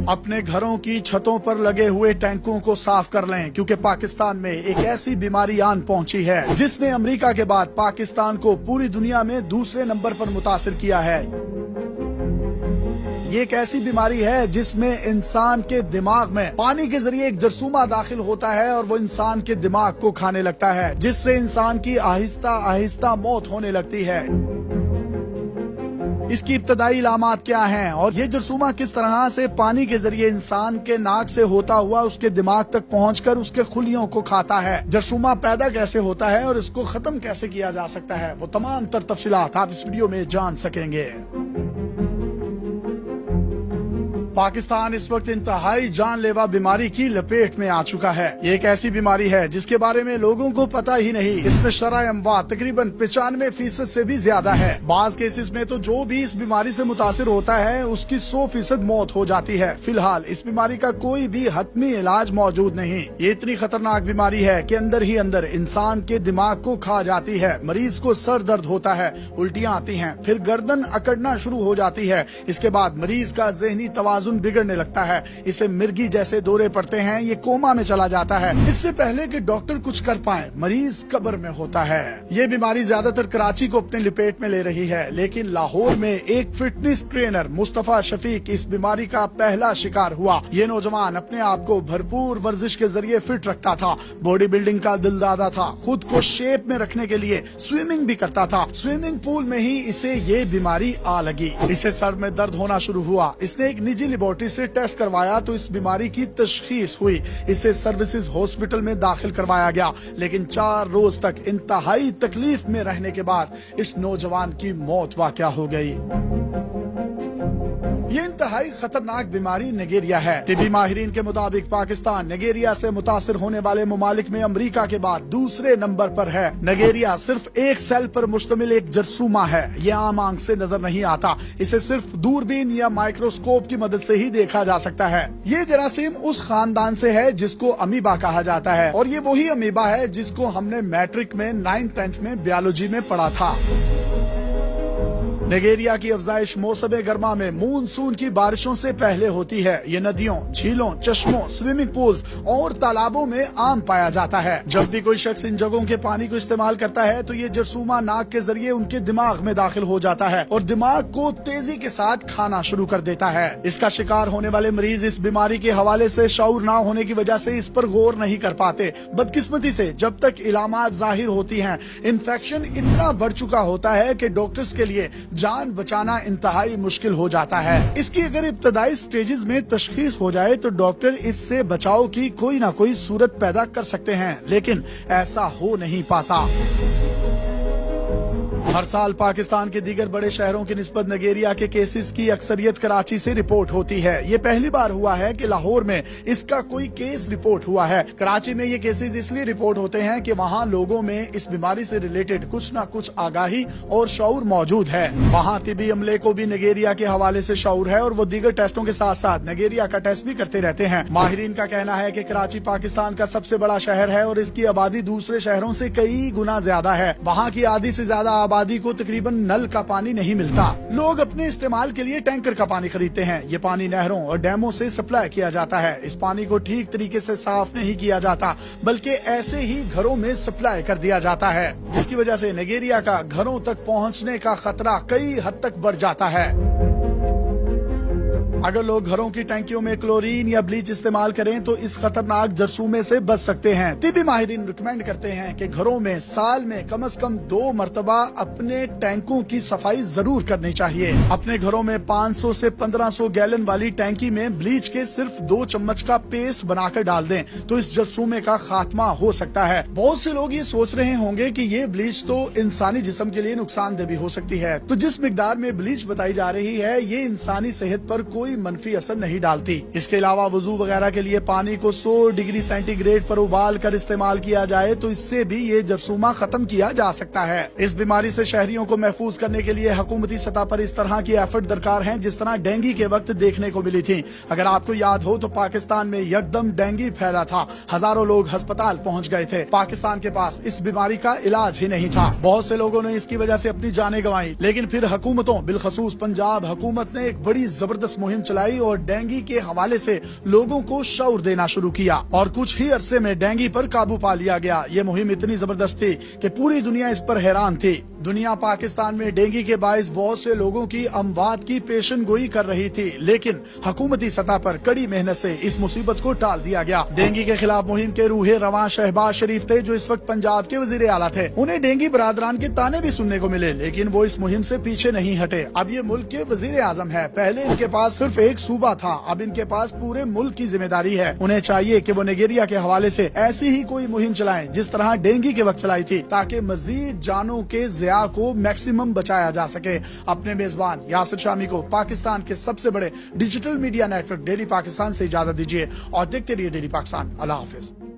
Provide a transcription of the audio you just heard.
अपने घरों की छतों पर लगे हुए टैंकों को साफ कर लें, क्योंकि पाकिस्तान में एक ऐसी बीमारी आन पहुंची है जिसने अमेरिका के बाद पाकिस्तान को पूरी दुनिया में दूसरे नंबर पर मुतासिर किया है। ये एक ऐसी बीमारी है जिसमें इंसान के दिमाग में पानी के जरिए एक जरसूमा दाखिल होता है और वो इंसान के दिमाग को खाने लगता है, जिससे इंसान की आहिस्ता आहिस्ता मौत होने लगती है। इसकी इब्तदाई इलामात क्या हैं और ये जरसूमा किस तरह से पानी के जरिए इंसान के नाक से होता हुआ उसके दिमाग तक पहुंचकर उसके खुलियों को खाता है। जरसूमा पैदा कैसे होता है और इसको खत्म कैसे किया जा सकता है, वो तमाम तर तफसीलात आप इस वीडियो में जान सकेंगे। पाकिस्तान इस वक्त इंतहाई जानलेवा बीमारी की लपेट में आ चुका है। ये एक ऐसी बीमारी है जिसके बारे में लोगों को पता ही नहीं। इसमें शरह अमवात तकरीबन 95% से भी ज्यादा है। बाज केसेस में तो जो भी इस बीमारी से मुतासिर होता है उसकी 100% मौत हो जाती है। फिलहाल इस बीमारी का कोई भी हतमी इलाज मौजूद नहीं। ये इतनी खतरनाक बीमारी है कि अंदर ही अंदर इंसान के दिमाग को खा जाती है। मरीज को सर दर्द होता है, उल्टियाँ आती हैं, फिर गर्दन अकड़ना शुरू हो जाती है। इसके बाद मरीज का ज़हनी तवाज़ुन बिगड़ने लगता है। इसे मिर्गी जैसे दौरे पड़ते हैं, ये कोमा में चला जाता है। इससे पहले कि डॉक्टर कुछ कर पाए मरीज कब्र में होता है। ये बीमारी ज्यादातर कराची को अपने लिपेट में ले रही है, लेकिन लाहौर में एक फिटनेस ट्रेनर मुस्तफा शफीक इस बीमारी का पहला शिकार हुआ। ये नौजवान अपने आप को भरपूर वर्जिश के जरिए फिट रखता था, बॉडी बिल्डिंग का दिलदादा था, खुद को शेप में रखने के लिए स्विमिंग भी करता था। स्विमिंग पूल में ही इसे ये बीमारी आ लगी। इसे सर में दर्द होना शुरू हुआ। इसने एक निजी लेबोरेटरी से टेस्ट करवाया तो इस बीमारी की तशखीस हुई। इसे सर्विसेज हॉस्पिटल में दाखिल करवाया गया, लेकिन 4 रोज तक इंतहाई तकलीफ में रहने के बाद इस नौजवान की मौत वाक़या हो गई। ये इंतहाई खतरनाक बीमारी निगेरिया है। तिबी माहिरीन के मुताबिक पाकिस्तान निगेरिया से मुतासिर होने वाले मुमालिक में अमेरिका के बाद दूसरे नंबर पर है। निगेरिया सिर्फ एक सेल पर मुश्तमिल एक जरसूमा है। ये आम आंख से नजर नहीं आता। इसे सिर्फ दूरबीन या माइक्रोस्कोप की मदद से ही देखा जा सकता है। ये जरासीम उस खानदान से है जिसको अमीबा कहा जाता है, और ये वही अमीबा है जिसको हमने मैट्रिक में 9th 10th में बायोलॉजी में पढ़ा था। निगेरिया की अफजाइश मौसम गर्मा में मूनसून की बारिशों से पहले होती है। ये नदियों, झीलों, चश्मों, स्विमिंग पूल्स और तालाबों में आम पाया जाता है। जब भी कोई शख्स इन जगहों के पानी को इस्तेमाल करता है तो ये जरसूमा नाक के जरिए उनके दिमाग में दाखिल हो जाता है और दिमाग को तेजी के साथ खाना शुरू कर देता है। इसका शिकार होने वाले मरीज इस बीमारी के हवाले से शऊर ना होने की वजह से इस पर गौर नहीं कर पाते। बदकिस्मती से जब तक इलामात जाहिर होती हैं, इन्फेक्शन इतना बढ़ चुका होता है कि डॉक्टर्स के लिए जान बचाना इंतहाई मुश्किल हो जाता है। इसकी अगर इब्तदाई स्टेजेस में तशखीस हो जाए तो डॉक्टर इससे बचाव की कोई ना कोई सूरत पैदा कर सकते हैं, लेकिन ऐसा हो नहीं पाता। हर साल पाकिस्तान के दीगर बड़े शहरों की निस्बत निगेरिया के केसेस की अक्सरियत कराची से रिपोर्ट होती है। ये पहली बार हुआ है कि लाहौर में इसका कोई केस रिपोर्ट हुआ है। कराची में ये केसेस इसलिए रिपोर्ट होते हैं कि वहाँ लोगों में इस बीमारी से रिलेटेड कुछ न कुछ आगाही और शऊर मौजूद है। वहाँ तिबी अमले को भी निगेरिया के हवाले से शऊर है और वो दीगर टेस्टों के साथ साथ निगेरिया का टेस्ट भी करते रहते हैं। माहिरीन का कहना है कि कराची पाकिस्तान का सबसे बड़ा शहर है और इसकी आबादी दूसरे शहरों से कई गुना ज्यादा है। वहाँ की आधी से ज्यादा आबादी को तकरीबन नल का पानी नहीं मिलता। लोग अपने इस्तेमाल के लिए टैंकर का पानी खरीदते हैं। ये पानी नहरों और डैमों से सप्लाई किया जाता है। इस पानी को ठीक तरीके से साफ नहीं किया जाता, बल्कि ऐसे ही घरों में सप्लाई कर दिया जाता है, जिसकी वजह से निगेरिया का घरों तक पहुंचने का खतरा कई हद तक बढ़ जाता है। अगर लोग घरों की टैंकियों में क्लोरीन या ब्लीच इस्तेमाल करें तो इस खतरनाक जरसूमे से बच सकते हैं। तिबी माहिरीन रिकमेंड करते हैं कि घरों में साल में कम से कम 2 मरतबा अपने टैंकों की सफाई जरूर करनी चाहिए। अपने घरों में 500 से 1500 गैलन वाली टैंकी में ब्लीच के सिर्फ 2 चम्मच का पेस्ट बनाकर डाल दें तो इस जरसूमे का खात्मा हो सकता है। बहुत से लोग ये सोच रहे होंगे कि ये ब्लीच तो इंसानी जिस्म के लिए नुकसानदेह भी हो सकती है, तो जिस मिकदार में ब्लीच बताई जा रही है ये इंसानी सेहत पर कोई मनफी असर नहीं डालती। इसके अलावा वजू वगैरह के लिए पानी को 100 डिग्री सेंटीग्रेड पर उबाल कर इस्तेमाल किया जाए तो इससे भी ये जरसूमा खत्म किया जा सकता है। इस बीमारी से शहरियों को महफूज करने के लिए हुकूमती सतह पर इस तरह की एफर्ट दरकार हैं जिस तरह डेंगू के वक्त देखने को मिली थी। अगर आपको याद हो तो पाकिस्तान में यकदम डेंगू फैला था, हजारों लोग अस्पताल पहुँच गए थे। पाकिस्तान के पास इस बीमारी का इलाज ही नहीं था। बहुत से लोगों ने इसकी वजह से अपनी जानें गंवाई, लेकिन फिर हुकूमतों बिलखसूस पंजाब हुकूमत ने एक बड़ी जबरदस्त मुहिम चलाई और डेंगू के हवाले से लोगों को शऊर देना शुरू किया और कुछ ही अरसे में डेंगू पर काबू पा लिया गया। ये मुहिम इतनी जबरदस्त थी कि पूरी दुनिया इस पर हैरान थी। दुनिया पाकिस्तान में डेंगू के बाइस बहुत से लोगों की अमवात की पेशन गोई कर रही थी, लेकिन हुकूमती सतह पर कड़ी मेहनत से इस मुसीबत को टाल दिया गया। डेंगू के खिलाफ मुहिम के रूहे रवां शहबाज शरीफ थे, जो इस वक्त पंजाब के वजीर आला थे। उन्हें डेंगू बरादरान के ताने भी सुनने को मिले, लेकिन वो इस मुहिम से पीछे नहीं हटे। अब ये मुल्क के वजीर आजम है। पहले इनके पास सिर्फ एक सूबा था, अब इनके पास पूरे मुल्क की जिम्मेदारी है। उन्हें चाहिए कि वो नाइजीरिया के हवाले से ऐसी ही कोई मुहिम चलाएं जिस तरह डेंगू के वक्त चलाई थी, ताकि मजीद जानों के ज़िया को मैक्सिमम बचाया जा सके। अपने मेजबान यासिर शामी को पाकिस्तान के सबसे बड़े digital media network daily Pakistan से इजाजत दीजिए और देखते रहिए डेली पाकिस्तान। अल्लाह हाफिज।